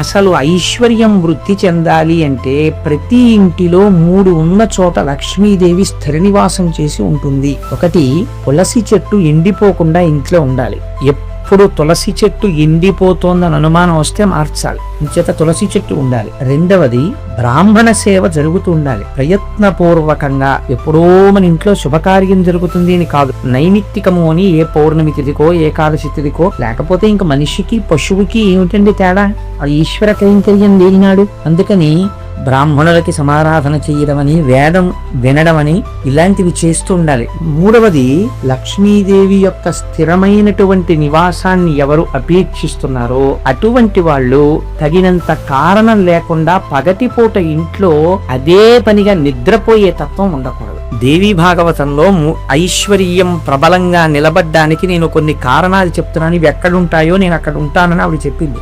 అసలు ఐశ్వర్యం వృద్ధి చెందాలి అంటే ప్రతి ఇంటిలో 3 ఉన్న చోట లక్ష్మీదేవి స్థిర నివాసం చేసి ఉంటుంది. ఒకటి, తులసి చెట్టు ఎండిపోకుండా ఇంట్లో ఉండాలి. ఎప్పుడు తులసి చెట్టు ఎండిపోతోందని అనుమానం వస్తే మార్చాలి, ఇంచేత తులసి చెట్టు ఉండాలి. రెండవది, బ్రాహ్మణ సేవ జరుగుతూ ఉండాలి ప్రయత్నపూర్వకంగా. ఎప్పుడో మన ఇంట్లో శుభకార్యం జరుగుతుంది అని కాదు, నైమిత్తికము అని ఏ పౌర్ణమి తిథికో ఏకాదశి తిథికో, లేకపోతే ఇంక మనిషికి పశువుకి ఏమిటండి తేడా? అది ఈశ్వర కైంకర్యం లేనినాడు. అందుకని బ్రాహ్మణులకి సమారాధన చేయడం అని, వేదం వినడం అని, ఇలాంటివి చేస్తూ ఉండాలి. మూడవది, లక్ష్మీదేవి యొక్క స్థిరమైనటువంటి నివాసాన్ని ఎవరు అపేక్షిస్తున్నారో అటువంటి వాళ్ళు తగినంత కారణం లేకుండా పగటిపూట ఇంట్లో అదే పనిగా నిద్రపోయే తత్వం ఉండకూడదు. దేవీ భాగవతంలో ఐశ్వర్యం ప్రబలంగా నిలబడ్డానికి నేను కొన్ని కారణాలు చెప్తున్నాను, ఇవి ఎక్కడుంటాయో నేను అక్కడ ఉంటానని ఆవిడ చెప్పింది.